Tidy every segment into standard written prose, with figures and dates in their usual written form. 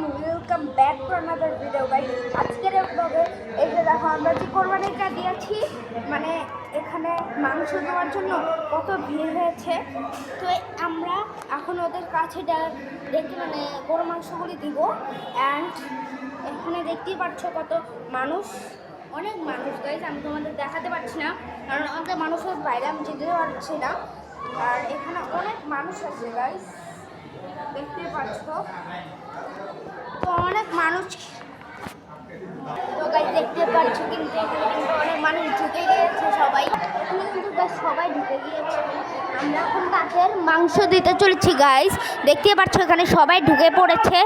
Welcome back to another video guys. আজকের ব্লগে এই যে দেখো আমরা যে কোরবানিটা দিয়েছি, মানে এখানে মাংস দেওয়ার জন্য কত ভিড় হয়েছে। তো আমরা এখন ওদের কাছে দেখে মানে গরু মাংসগুলি দিব। অ্যান্ড এখানে দেখতেই পাচ্ছ কত মানুষ, অনেক মানুষ গাইস। আমি তোমাদের দেখাতে পারছি না কারণ অনেক মানুষের বাইরে আমি যেতে পারছি না। আর এখানে অনেক মানুষ আছে গাইস, দেখতে পাচ্ছ। তো অনেক মানুষ, তো গাইস দেখতে পাচ্ছ কিন্তু এখানে কিন্তু অনেক মানুষ ঢুকে গিয়েছে, সবাই এখানে কিন্তু সবাই ঢুকে গিয়েছে। আমরা এখন তাদের মাংস দিতে চলেছি গাইস, দেখতে পাচ্ছ এখানে সবাই ঢুকে পড়েছে।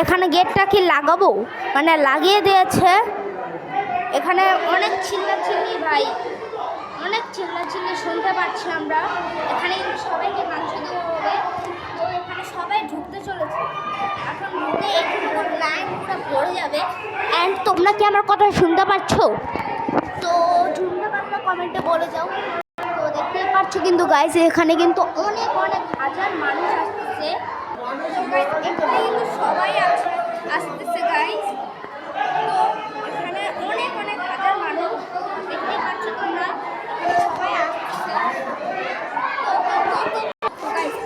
এখানে গেটটা কি লাগাবো, মানে লাগিয়ে দিয়েছে। এখানে অনেক চিল্লাচিল্লি ভাই, অনেক চিল্লাচিল্লি শুনতে পাচ্ছি আমরা। এখানে সবাইকে মাংস দেওয়া হবে। তো এখানে সবাই ঢুকতে চলেছে, এখন ঢুকে একটু লাইন পুরো ভরে যাবে। অ্যান্ড তোমরা কি আমার কথা শুনতে পাচ্ছ? তো শুনতে পারলে কমেন্টে বলে যাও। তো দেখতেই পাচ্ছ কিন্তু গাইস এখানে কিন্তু অনেক অনেক হাজার মানুষ আসতেছে। এখানে কিন্তু সবাই আসতেছে গাইস। তো এখানে অনেক অনেক হাজার মানুষ, দেখতে পাচ্ছ তোমরা সবাই আসতেছে।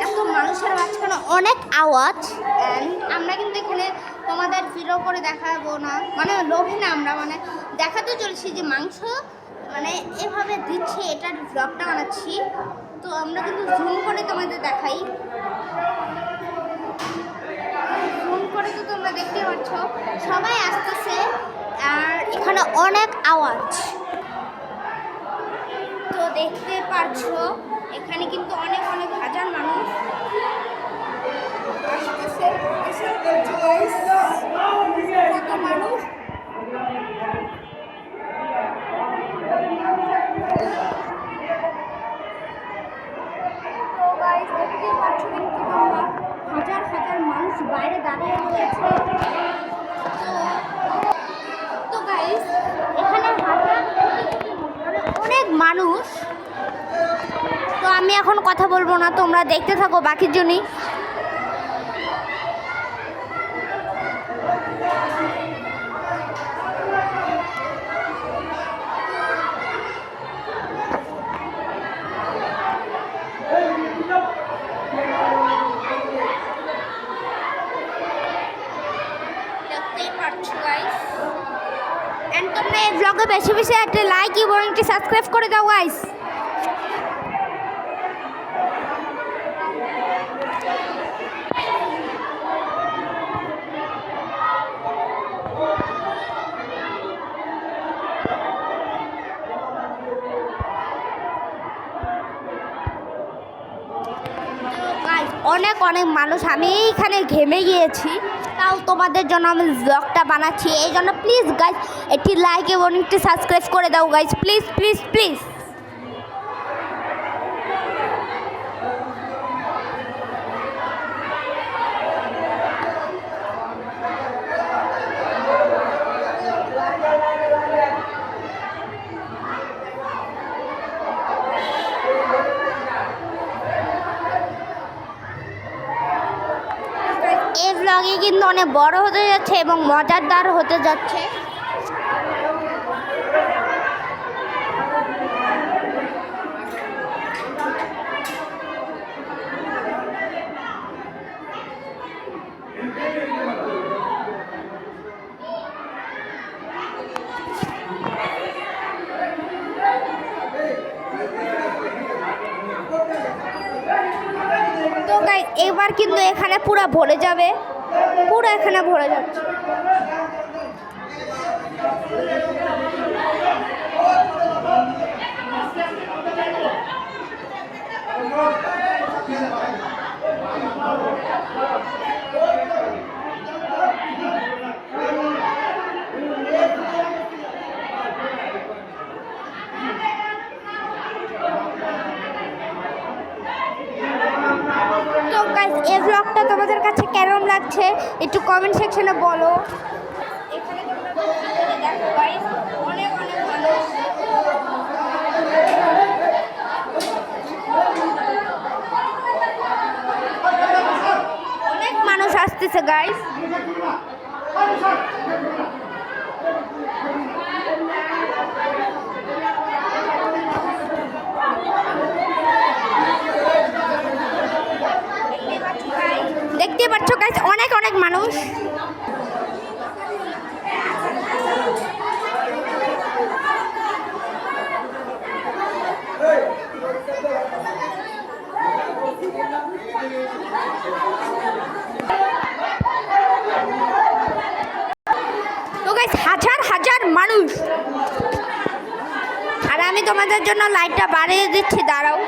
এত মানুষের মাঝখানে অনেক আওয়াজ। অ্যান্ড আমরা কিন্তু এখানে তোমাদের ভিডিও করে দেখাবো না, মানে লোভে না, আমরা মানে দেখাতে চলছি যে মাংস মানে এভাবে দিচ্ছি, এটার ব্লগটা বানাচ্ছি। তো আমরা কিন্তু জুম করে তোমাদের দেখাই, জুম করে তো তোমরা দেখতে পাচ্ছ সবাই আসতেছে। আর এখানে অনেক আওয়াজ, তো দেখতে পাচ্ছ এখানে কিন্তু অনেক অনেক হাজার মানুষ আসতেছে। কত মানুষ, তো গাইস দেখতে পাচ্ছ কিন্তু তোমরা হাজার হাজার মানুষ বাইরে দাঁড়িয়ে রয়েছে। তো গাইস এখানে অনেক মানুষ। তো আমি এখন কথা বলবো না, তোমরা দেখতে থাকো বাকির জন্যই। দেখতেই পাচ্ছ গাইস। এন্ড তোমরা এই ব্লগে বেশি বেশি একটা লাইক এবং একটা সাবস্ক্রাইব করে দাও গাইস। অনেক অনেক মানুষ, আমি এইখানে ঘেমে গিয়েছি, তাও তোমাদের জন্য আমি ব্লগটা বানাচ্ছি। এই জন্য প্লিজ গাইজ একটি লাইক এবং একটি সাবস্ক্রাইব করে দাও গাইজ, প্লিজ প্লিজ প্লিজ। এই ব্লগে কিন্তু অনেক বড় হতে যাচ্ছে এবং মজাদার হতে যাচ্ছে। তো গাইস এবার কিন্তু এখানে পুরো ভরে যাবে, পুরো এখানে ভরে যাচ্ছে। এই ব্লগটা তোমাদের কাছে কেমন লাগছে একটু কমেন্ট সেকশনে বলো। এখানে তোমরা দেখো গাইস অনেক অনেক মানুষ, অনেক মানুষ আসতেছে গাইস। মানুষ। তো গাইস হাজার হাজার মানুষ, আর আমি তোমাদের জন্য লাইটটা বাড়িয়ে দিচ্ছি, দাঁড়াও।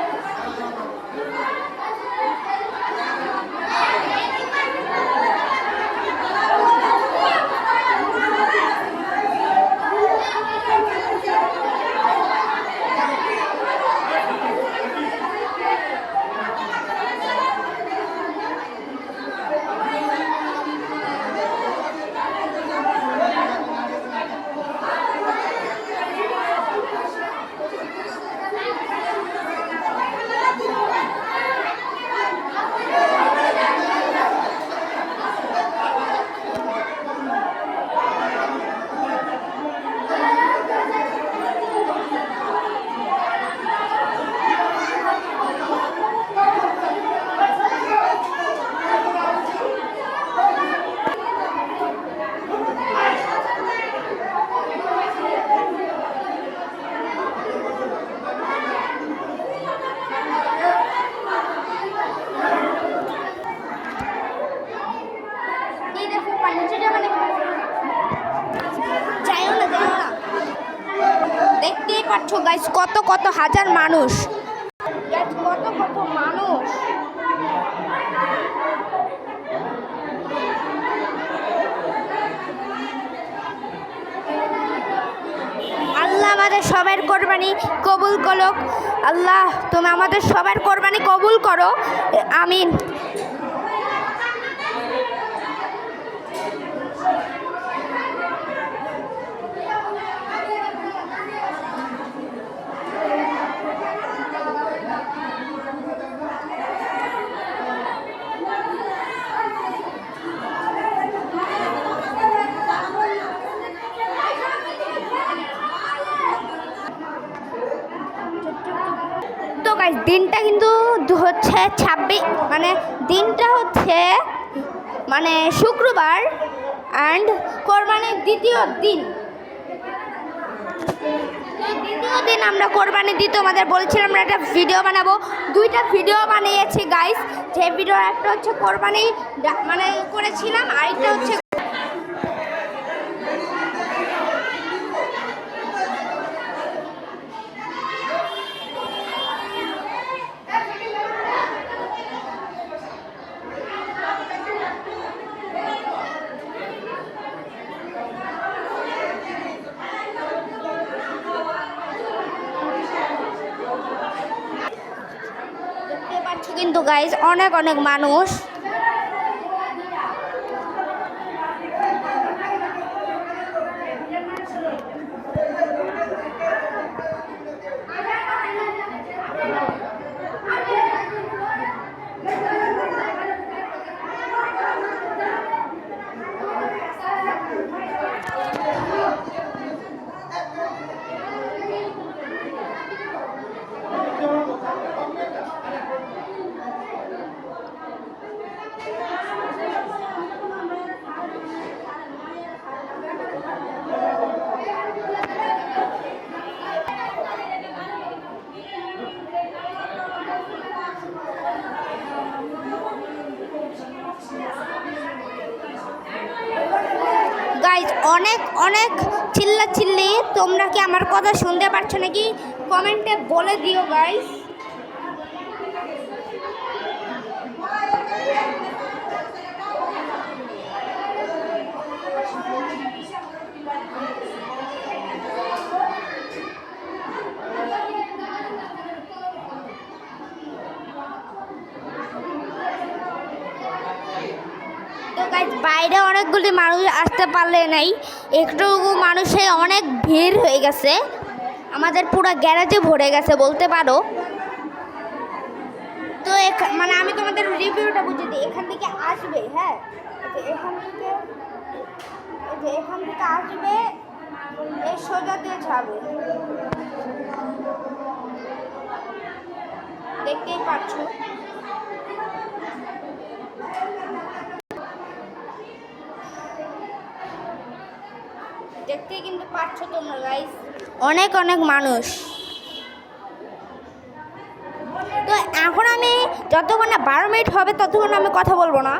দেখতেই পাচ্ছ গাইস কত কত হাজার মানুষ, কত কত মানুষ। আল্লাহ আমাদের সবার কোরবানি কবুল করো। আল্লাহ তুমি আমাদের সবার কোরবানি কবুল করো, আমিন। তো গাইস দিনটা কিন্তু হচ্ছে 26, মানে দিনটা হচ্ছে মানে শুক্রবার অ্যান্ড কোরবানির দ্বিতীয় দিন। দ্বিতীয় দিন আমরা কোরবানি দিই, তোমাদের বলছিলাম আমরা একটা ভিডিও বানাবো, দুইটা ভিডিও বানিয়েছি গাইস। যে ভিডিও একটা হচ্ছে কোরবানি মানে করেছিলাম, আরেকটা হচ্ছে কিন্তু গাইজ অনেক অনেক মানুষ। গাইজ অনেক অনেক চিল্লাচিল্লি, তোমরা কি আমার কথা শুনতে পাচ্ছ নাকি কমেন্টে বলে দিও গাইজ। বাইরে অনেকগুলি মানুষ আসতে পারলে নাই, একটু মানুষে অনেক ভিড় হয়ে গেছে, আমাদের পুরো গ্যারেজে ভরে গেছে বলতে পারো। তো মানে আমি তোমাদের রিভিউটা বুঝিয়ে দিই। এখান থেকে আসবে, হ্যাঁ এখান থেকে আসবে, এই সোজা দিয়ে যাবে, দেখতেই পাচ্ছ। দেখতেই কিন্তু পাচ্ছ তোমরা গাইস, অনেক অনেক মানুষ। তো এখন আমি যতক্ষণ না 12 মিনিট হবে ততক্ষণ আমি কথা বলবো না।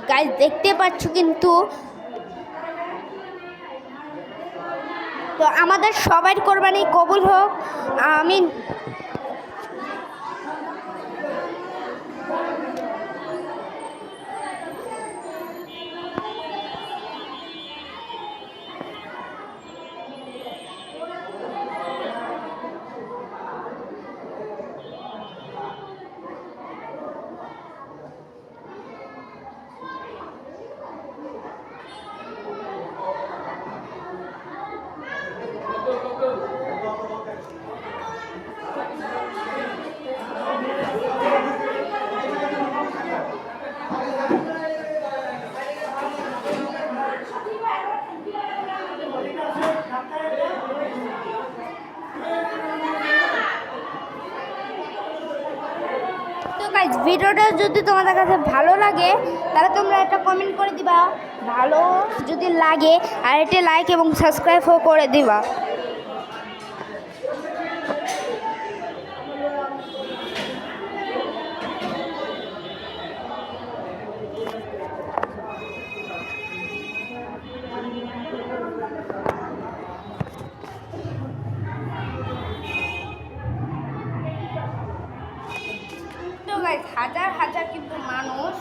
গাইস দেখতে পাচ্ছ কিন্তু, তো আমাদের সবার কোরবানি কবুল হোক, আমিন। তো গাইস ভিডিওটা যদি তোমাদের কাছে ভালো লাগে তাহলে তোমরা একটা কমেন্ট করে দিবা ভালো যদি লাগে, আর একটা লাইক এবং সাবস্ক্রাইবও করে দিবা। তো গাইস হাজার হাজার কিন্তু মানুষ,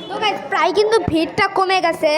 তো গাইস প্রায় কিন্তু ভিড়টা কমে গেছে।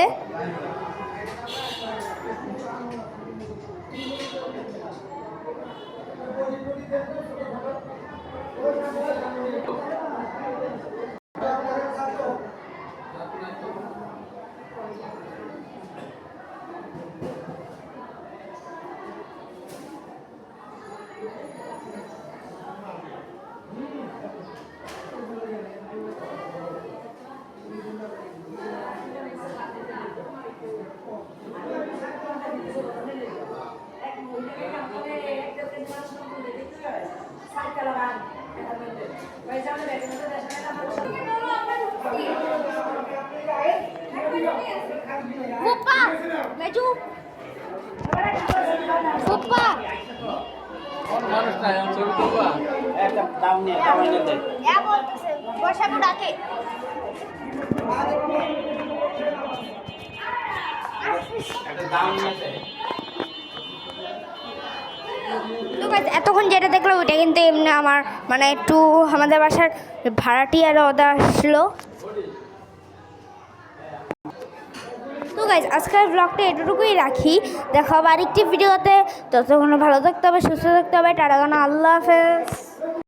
এতক্ষণ যেটা দেখলাম ওইটা কিন্তু এমনি আমার মানে একটু আমাদের বাসার ভাড়াটিয়ার ওদা আসলো। তো গাইজ আজকের ব্লগটা এটুকুই রাখি, দেখা হবে আরেকটি ভিডিওতে। ততক্ষণ ভালো থাকতে হবে, সুস্থ থাকতে হবে। টাটা, আল্লাহ হাফেজ।